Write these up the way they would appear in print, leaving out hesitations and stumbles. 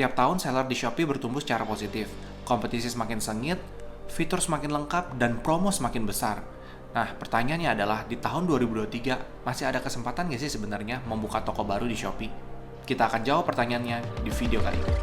Tiap tahun seller di Shopee bertumbuh secara positif, kompetisi semakin sengit, fitur semakin lengkap, dan promo semakin besar. Nah, pertanyaannya adalah, di tahun 2023, masih ada kesempatan nggak sih sebenarnya membuka toko baru di Shopee? Kita akan jawab pertanyaannya di video kali ini.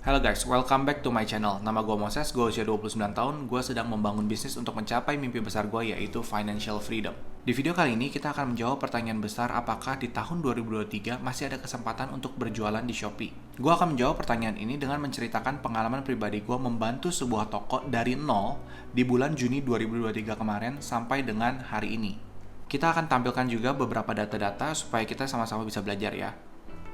Halo guys, welcome back to my channel. Nama gue Moses, gue usia 29 tahun, gue sedang membangun bisnis untuk mencapai mimpi besar gue, yaitu financial freedom. Di video kali ini kita akan menjawab pertanyaan besar, apakah di tahun 2023 masih ada kesempatan untuk berjualan di Shopee. Gue akan menjawab pertanyaan ini dengan menceritakan pengalaman pribadi gue membantu sebuah toko dari nol di bulan Juni 2023 kemarin sampai dengan hari ini. Kita akan tampilkan juga beberapa data-data supaya kita sama-sama bisa belajar ya.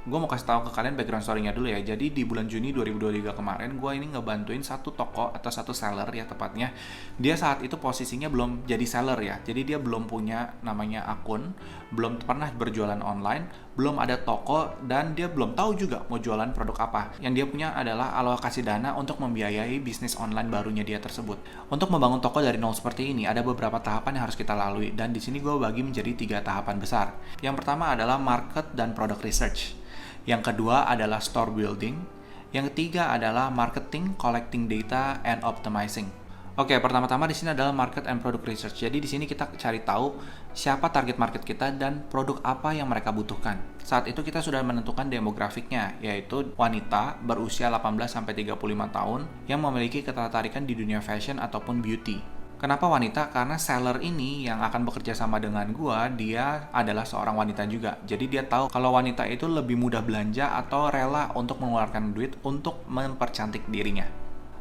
Gue mau kasih tahu ke kalian background story-nya dulu ya. Jadi di bulan Juni 2023 kemarin, gue ini ngebantuin satu toko atau satu seller ya tepatnya. Dia saat itu posisinya belum jadi seller ya. Jadi dia belum punya namanya akun, belum pernah berjualan online, belum ada toko, dan dia belum tahu juga mau jualan produk apa. Yang dia punya adalah alokasi dana untuk membiayai bisnis online barunya dia tersebut. Untuk membangun toko dari nol seperti ini, ada beberapa tahapan yang harus kita lalui, dan di sini gue bagi menjadi 3 tahapan besar. Yang pertama adalah market dan product research. Yang kedua adalah store building. Yang ketiga adalah marketing, collecting data, and optimizing. Oke, pertama-tama di sini adalah market and product research. Jadi di sini kita cari tahu siapa target market kita dan produk apa yang mereka butuhkan. Saat itu kita sudah menentukan demografiknya, yaitu wanita berusia 18-35 tahun yang memiliki ketertarikan di dunia fashion ataupun beauty. Kenapa wanita? Karena seller ini yang akan bekerja sama dengan gua, dia adalah seorang wanita juga. Jadi dia tahu kalau wanita itu lebih mudah belanja atau rela untuk mengeluarkan duit untuk mempercantik dirinya.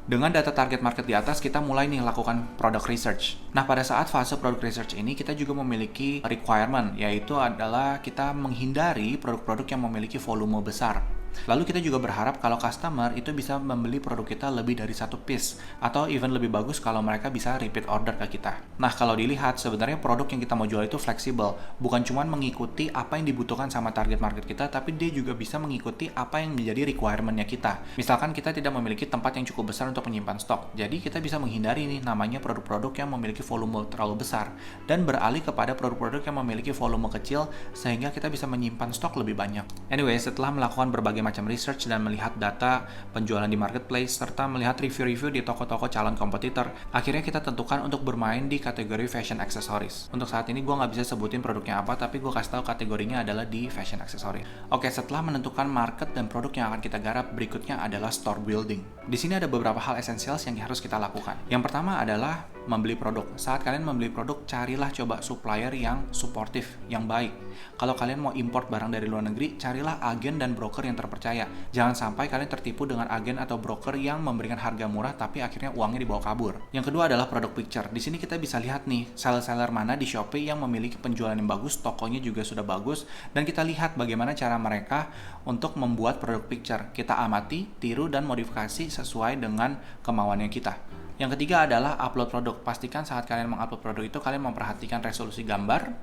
Dengan data target market di atas, kita mulai nih lakukan product research. Nah, pada saat fase product research ini, kita juga memiliki requirement, yaitu adalah kita menghindari produk-produk yang memiliki volume besar. Lalu kita juga berharap kalau customer itu bisa membeli produk kita lebih dari 1 piece, atau even lebih bagus kalau mereka bisa repeat order ke kita. Nah, kalau dilihat sebenarnya produk yang kita mau jual itu fleksibel, bukan cuma mengikuti apa yang dibutuhkan sama target market kita, tapi dia juga bisa mengikuti apa yang menjadi requirement-nya kita. Misalkan kita tidak memiliki tempat yang cukup besar untuk menyimpan stok, jadi kita bisa menghindari nih namanya produk-produk yang memiliki volume terlalu besar, dan beralih kepada produk-produk yang memiliki volume kecil sehingga kita bisa menyimpan stok lebih banyak. Anyway, setelah melakukan berbagai macam research dan melihat data penjualan di marketplace serta melihat review-review di toko-toko calon kompetitor, akhirnya kita tentukan untuk bermain di kategori fashion accessories. Untuk saat ini gue nggak bisa sebutin produknya apa, tapi gue kasih tahu kategorinya adalah di fashion accessories. Oke, setelah menentukan market dan produk yang akan kita garap, berikutnya adalah store building. Di sini ada beberapa hal esensial yang harus kita lakukan. Yang pertama adalah membeli produk. Saat kalian membeli produk, carilah coba supplier yang suportif, yang baik. Kalau kalian mau import barang dari luar negeri, carilah agen dan broker yang terpercaya. Jangan sampai kalian tertipu dengan agen atau broker yang memberikan harga murah tapi akhirnya uangnya dibawa kabur. Yang kedua adalah product picture. Di sini kita bisa lihat nih, seller-seller mana di Shopee yang memiliki penjualan yang bagus, tokonya juga sudah bagus, dan kita lihat bagaimana cara mereka untuk membuat product picture. Kita amati, tiru, dan modifikasi sesuai dengan kemauannya kita. Yang ketiga adalah upload produk. Pastikan saat kalian mengupload produk itu, kalian memperhatikan resolusi gambar,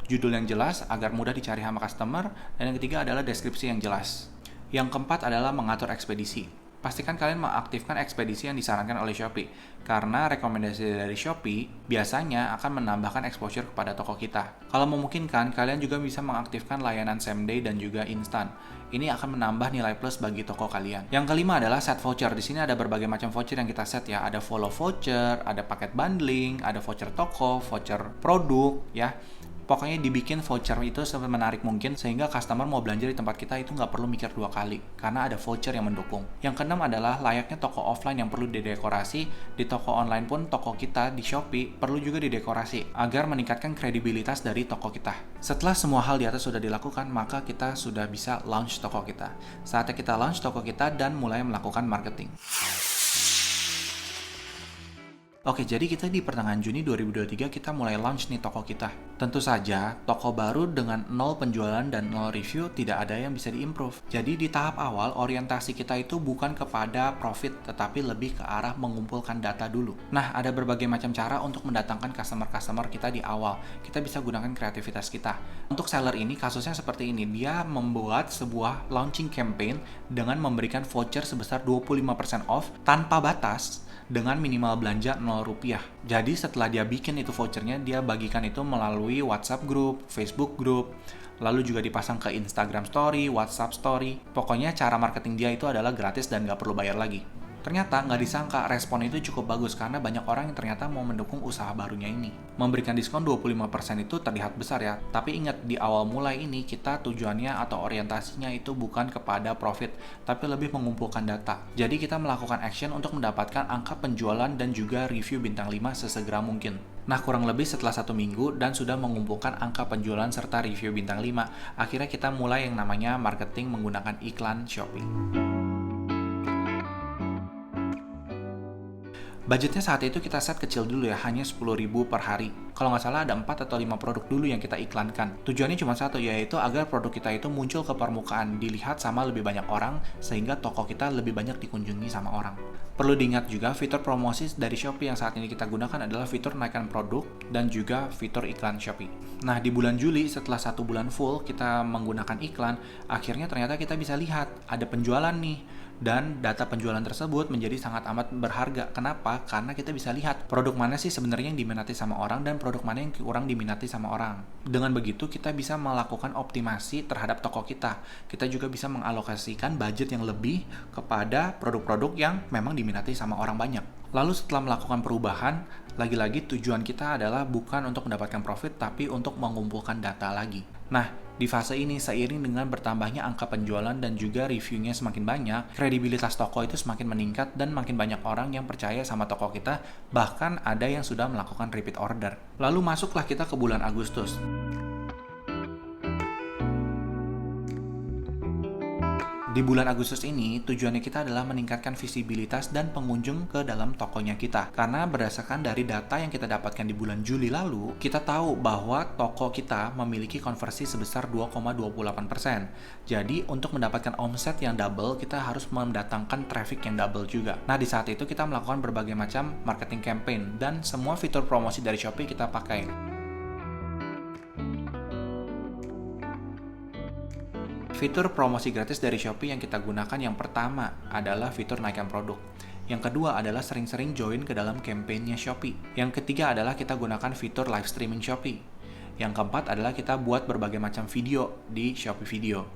judul yang jelas agar mudah dicari sama customer, dan yang ketiga adalah deskripsi yang jelas. Yang keempat adalah mengatur ekspedisi. Pastikan kalian mengaktifkan ekspedisi yang disarankan oleh Shopee, karena rekomendasi dari Shopee biasanya akan menambahkan exposure kepada toko kita. Kalau memungkinkan, kalian juga bisa mengaktifkan layanan same day dan juga instan. Ini akan menambah nilai plus bagi toko kalian. Yang kelima adalah set voucher. Di sini ada berbagai macam voucher yang kita set ya. Ada follow voucher, ada paket bundling, ada voucher toko, voucher produk ya. Pokoknya dibikin voucher itu semenarik mungkin sehingga customer mau belanja di tempat kita itu nggak perlu mikir 2 kali karena ada voucher yang mendukung. Yang keenam adalah layaknya toko offline yang perlu didekorasi, di toko online pun toko kita di Shopee perlu juga didekorasi agar meningkatkan kredibilitas dari toko kita. Setelah semua hal di atas sudah dilakukan, maka kita sudah bisa launch toko kita. Saatnya kita launch toko kita dan mulai melakukan marketing. Oke, jadi kita di pertengahan Juni 2023 kita mulai launch nih toko kita. Tentu saja, toko baru dengan 0 penjualan dan 0 review tidak ada yang bisa diimprove. Jadi di tahap awal, orientasi kita itu bukan kepada profit, tetapi lebih ke arah mengumpulkan data dulu. Nah, ada berbagai macam cara untuk mendatangkan customer-customer kita di awal. Kita bisa gunakan kreativitas kita. Untuk seller ini, kasusnya seperti ini. Dia membuat sebuah launching campaign dengan memberikan voucher sebesar 25% off tanpa batas dengan minimal belanja Rp0. Jadi setelah dia bikin itu vouchernya, dia bagikan itu melalui melalui WhatsApp Group, Facebook Group, lalu juga dipasang ke Instagram Story, WhatsApp Story. Pokoknya cara marketing dia itu adalah gratis dan nggak perlu bayar lagi. Ternyata nggak disangka respon itu cukup bagus karena banyak orang yang ternyata mau mendukung usaha barunya ini. Memberikan diskon 25% itu terlihat besar ya, tapi ingat di awal mulai ini kita tujuannya atau orientasinya itu bukan kepada profit, tapi lebih mengumpulkan data. Jadi kita melakukan action untuk mendapatkan angka penjualan dan juga review bintang 5 sesegera mungkin. Nah, kurang lebih setelah 1 minggu dan sudah mengumpulkan angka penjualan serta review bintang 5, akhirnya kita mulai yang namanya marketing menggunakan iklan Shopee. Budgetnya saat itu kita set kecil dulu ya, hanya 10.000 per hari. Kalau nggak salah ada 4 atau 5 produk dulu yang kita iklankan. Tujuannya cuma satu, yaitu agar produk kita itu muncul ke permukaan, dilihat sama lebih banyak orang, sehingga toko kita lebih banyak dikunjungi sama orang. Perlu diingat juga, fitur promosi dari Shopee yang saat ini kita gunakan adalah fitur naikkan produk dan juga fitur iklan Shopee. Nah, di bulan Juli, setelah 1 bulan full kita menggunakan iklan, akhirnya ternyata kita bisa lihat ada penjualan nih. Dan data penjualan tersebut menjadi sangat amat berharga. Kenapa? Karena kita bisa lihat produk mana sih sebenarnya yang diminati sama orang dan produk mana yang kurang diminati sama orang. Dengan begitu kita bisa melakukan optimasi terhadap toko kita. Kita juga bisa mengalokasikan budget yang lebih kepada produk-produk yang memang diminati sama orang banyak. Lalu setelah melakukan perubahan, lagi-lagi tujuan kita adalah bukan untuk mendapatkan profit, tapi untuk mengumpulkan data lagi. Nah, di fase ini, seiring dengan bertambahnya angka penjualan dan juga reviewnya semakin banyak, kredibilitas toko itu semakin meningkat dan makin banyak orang yang percaya sama toko kita, bahkan ada yang sudah melakukan repeat order. Lalu masuklah kita ke bulan Agustus. Di bulan Agustus ini, tujuannya kita adalah meningkatkan visibilitas dan pengunjung ke dalam tokonya kita. Karena berdasarkan dari data yang kita dapatkan di bulan Juli lalu, kita tahu bahwa toko kita memiliki konversi sebesar 2,28%. Jadi, untuk mendapatkan omset yang double, kita harus mendatangkan traffic yang double juga. Nah, di saat itu kita melakukan berbagai macam marketing campaign dan semua fitur promosi dari Shopee kita pakai. Fitur promosi gratis dari Shopee yang kita gunakan yang pertama adalah fitur naikkan produk. Yang kedua adalah sering-sering join ke dalam campaign-nya Shopee. Yang ketiga adalah kita gunakan fitur live streaming Shopee. Yang keempat adalah kita buat berbagai macam video di Shopee Video.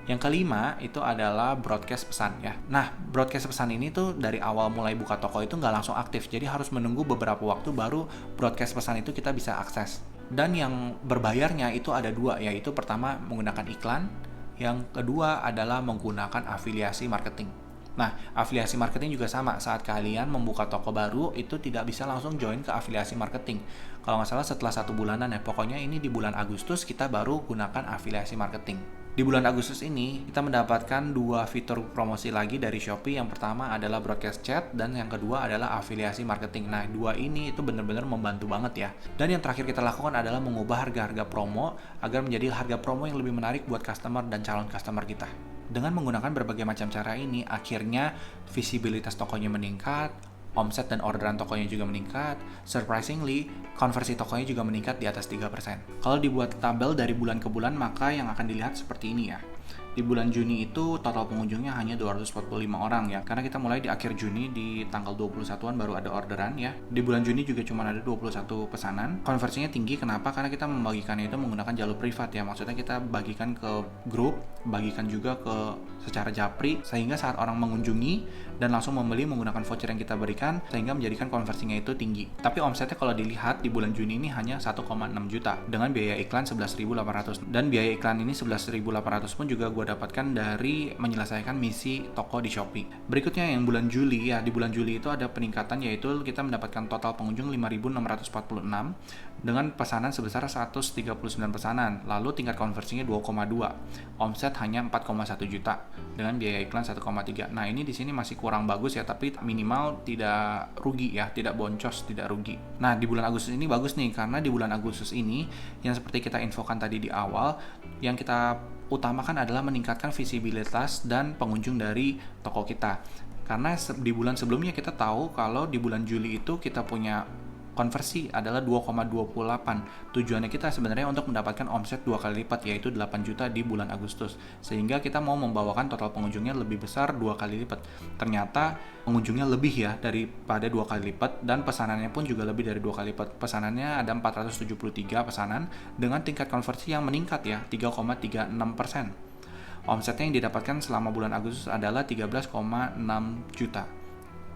Yang kelima itu adalah broadcast pesan ya. Nah, broadcast pesan ini tuh dari awal mulai buka toko itu nggak langsung aktif. Jadi harus menunggu beberapa waktu baru broadcast pesan itu kita bisa akses. Dan yang berbayarnya itu ada 2, yaitu pertama menggunakan iklan, yang kedua adalah menggunakan afiliasi marketing. Nah, afiliasi marketing juga sama. Saat kalian membuka toko baru, itu tidak bisa langsung join ke afiliasi marketing. Kalau nggak salah setelah 1 bulanan ya. Pokoknya ini di bulan Agustus kita baru gunakan afiliasi marketing. Di bulan Agustus ini, kita mendapatkan 2 fitur promosi lagi dari Shopee. Yang pertama adalah broadcast chat, dan yang kedua adalah afiliasi marketing. Nah, 2 ini itu benar-benar membantu banget ya. Dan yang terakhir kita lakukan adalah mengubah harga-harga promo agar menjadi harga promo yang lebih menarik buat customer dan calon customer kita. Dengan menggunakan berbagai macam cara ini, akhirnya visibilitas tokonya meningkat, omset dan orderan tokonya juga meningkat. Surprisingly, konversi tokonya juga meningkat di atas 3%. Kalau dibuat tabel dari bulan ke bulan, maka yang akan dilihat seperti ini ya. Di bulan Juni itu total pengunjungnya hanya 245 orang ya. Karena kita mulai di akhir Juni, di tanggal 21-an baru ada orderan ya. Di bulan Juni juga cuma ada 21 pesanan. Konversinya tinggi, kenapa? Karena kita membagikannya itu menggunakan jalur privat ya. Maksudnya kita bagikan ke grup, bagikan juga ke secara japri, sehingga saat orang mengunjungi dan langsung membeli menggunakan voucher yang kita berikan, sehingga menjadikan konversinya itu tinggi. Tapi omsetnya kalau dilihat di bulan Juni ini hanya 1,6 juta dengan biaya iklan 11.800. Dan biaya iklan ini 11.800 pun juga gue dapatkan dari menyelesaikan misi toko di Shopee. Berikutnya yang bulan Juli ya, di bulan Juli itu ada peningkatan, yaitu kita mendapatkan total pengunjung 5.646 dengan pesanan sebesar 139 pesanan. Lalu tingkat konversinya 2,2. Omset hanya 4,1 juta dengan biaya iklan 1,3. Nah, ini di sini masih kurang bagus ya, tapi minimal tidak rugi ya, tidak boncos, tidak rugi. Nah, di bulan Agustus ini bagus nih, karena di bulan Agustus ini yang seperti kita infokan tadi di awal, yang kita utamakan adalah meningkatkan visibilitas dan pengunjung dari toko kita. Karena di bulan sebelumnya kita tahu kalau di bulan Juli itu kita punya konversi adalah 2,28. Tujuannya kita sebenarnya untuk mendapatkan omset 2 kali lipat, yaitu 8 juta di bulan Agustus. Sehingga kita mau membawakan total pengunjungnya lebih besar 2 kali lipat. Ternyata pengunjungnya lebih ya daripada 2 kali lipat, dan pesanannya pun juga lebih dari 2 kali lipat. Pesanannya ada 473 pesanan dengan tingkat konversi yang meningkat ya, 3,36%. Omsetnya yang didapatkan selama bulan Agustus adalah 13,6 juta.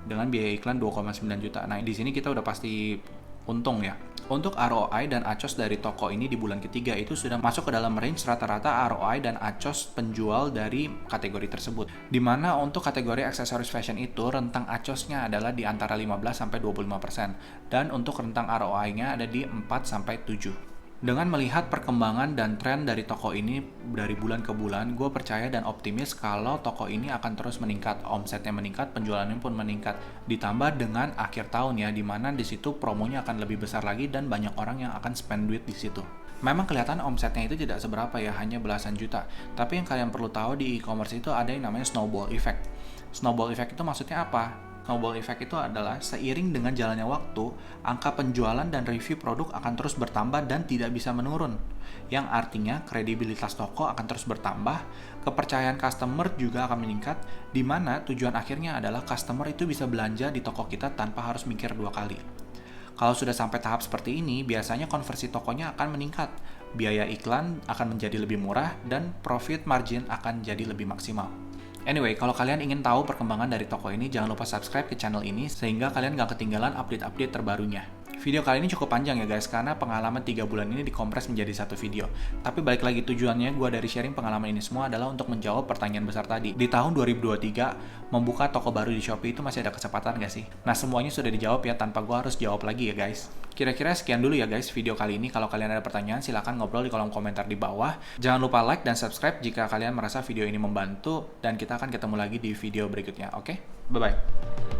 Dengan biaya iklan 2,9 juta. Nah, di sini kita udah pasti untung ya. Untuk ROI dan ACOS dari toko ini di bulan ketiga itu sudah masuk ke dalam range rata-rata ROI dan ACOS penjual dari kategori tersebut. Dimana untuk kategori aksesoris fashion itu rentang ACOS-nya adalah di antara 15-25%. Dan untuk rentang ROI-nya ada di 4-7. Dengan melihat perkembangan dan tren dari toko ini dari bulan ke bulan, gue percaya dan optimis kalau toko ini akan terus meningkat, omsetnya meningkat, penjualannya pun meningkat. Ditambah dengan akhir tahun ya, dimana di situ promonya akan lebih besar lagi dan banyak orang yang akan spend duit di situ. Memang kelihatan omsetnya itu tidak seberapa ya, hanya belasan juta. Tapi yang kalian perlu tahu di e-commerce itu ada yang namanya snowball effect. Snowball effect itu maksudnya apa? Snowball effect itu adalah seiring dengan jalannya waktu, angka penjualan dan review produk akan terus bertambah dan tidak bisa menurun. Yang artinya kredibilitas toko akan terus bertambah, kepercayaan customer juga akan meningkat, di mana tujuan akhirnya adalah customer itu bisa belanja di toko kita tanpa harus mikir 2 kali. Kalau sudah sampai tahap seperti ini, biasanya konversi tokonya akan meningkat, biaya iklan akan menjadi lebih murah, dan profit margin akan jadi lebih maksimal. Anyway, kalau kalian ingin tahu perkembangan dari toko ini, jangan lupa subscribe ke channel ini sehingga kalian gak ketinggalan update-update terbarunya. Video kali ini cukup panjang ya guys, karena pengalaman 3 bulan ini dikompres menjadi satu video. Tapi balik lagi, tujuannya gue dari sharing pengalaman ini semua adalah untuk menjawab pertanyaan besar tadi. Di tahun 2023, membuka toko baru di Shopee itu masih ada kesempatan gak sih? Nah, semuanya sudah dijawab ya, tanpa gue harus jawab lagi ya guys. Kira-kira sekian dulu ya guys video kali ini. Kalau kalian ada pertanyaan, silahkan ngobrol di kolom komentar di bawah. Jangan lupa like dan subscribe jika kalian merasa video ini membantu, dan kita akan ketemu lagi di video berikutnya, oke? Bye-bye.